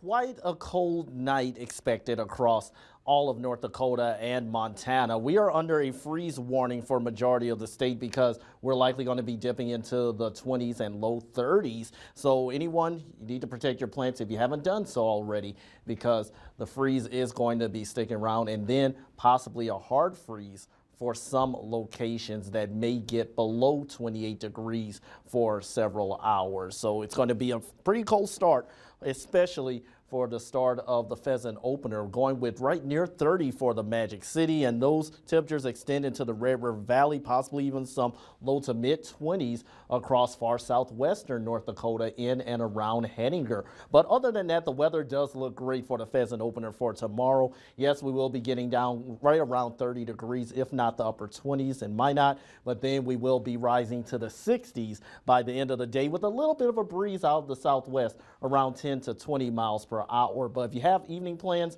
quite a cold night expected across all of North Dakota and Montana. We are under a freeze warning for majority of the state because we're likely going to be dipping into the 20s and low 30s. So anyone, you need to protect your plants if you haven't done so already, because the freeze is going to be sticking around, and then possibly a hard freeze for some locations that may get below 28 degrees for several hours. So it's going to be a pretty cold start, especially for the start of the pheasant opener, going with right near 30 for the Magic City, and those temperatures extend into the Red River Valley, possibly even some low to mid 20s across far southwestern North Dakota in and around Henninger. But other than that, the weather does look great for the pheasant opener for tomorrow. Yes, we will be getting down right around 30 degrees, if not the upper 20s in Minot, but then we will be rising to the 60s by the end of the day with a little bit of a breeze out of the southwest around 10 to 20 miles per hour. But if you have evening plans,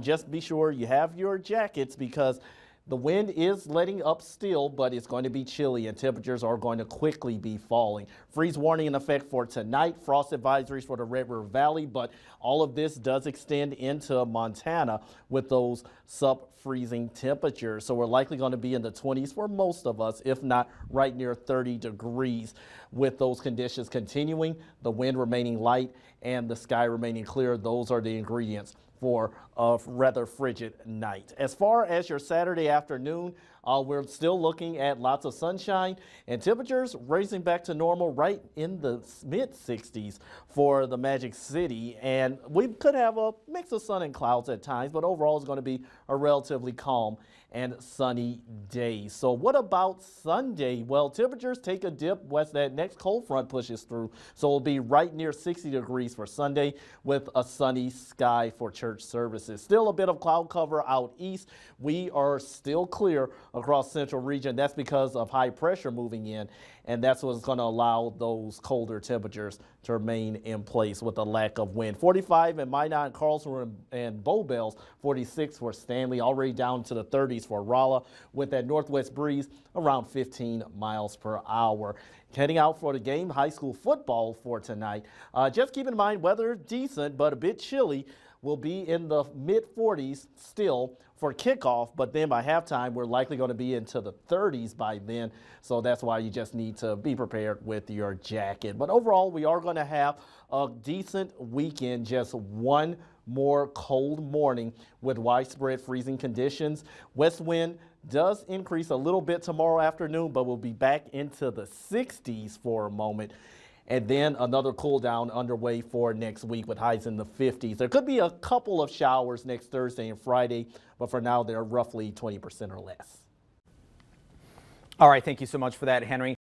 just be sure you have your jackets, because the wind is letting up still, but it's going to be chilly and temperatures are going to quickly be falling. Freeze warning in effect for tonight, frost advisories for the Red River Valley, but all of this does extend into Montana with those sub-freezing temperatures. So we're likely going to be in the 20s for most of us, if not right near 30 degrees. With those conditions continuing, the wind remaining light and the sky remaining clear, those are the ingredients for a rather frigid night. As far as your Saturday afternoon, we're still looking at lots of sunshine and temperatures raising back to normal right in the mid 60s for the Magic City. And we could have a mix of sun and clouds at times, but overall it's going to be a relatively calm and sunny day. So what about Sunday? Well, temperatures take a dip once that next cold front pushes through. So it'll be right near 60 degrees for Sunday with a sunny sky for church services. Still a bit of cloud cover out east. We are still clear across central region. That's because of high pressure moving in, and that's what's going to allow those colder temperatures to remain in place with a lack of wind. 45 in Minot, Carlson, and Bow Bells. 46 for Stanley, already down to the 30s for Rolla, with that northwest breeze around 15 miles per hour. Heading out for the game, high school football for tonight. Just keep in mind, weather decent, but a bit chilly. Will be in the mid 40s still for kickoff, but then by halftime we're likely going to be into the 30s by then, so that's why you just need to be prepared with your jacket. But overall, we are going to have a decent weekend, just one more cold morning with widespread freezing conditions. West wind does increase a little bit tomorrow afternoon, but we'll be back into the 60s for a moment. And then another cool down underway for next week with highs in the 50s. There could be a couple of showers next Thursday and Friday, but for now they're roughly 20% or less. All right, thank you so much for that, Henry.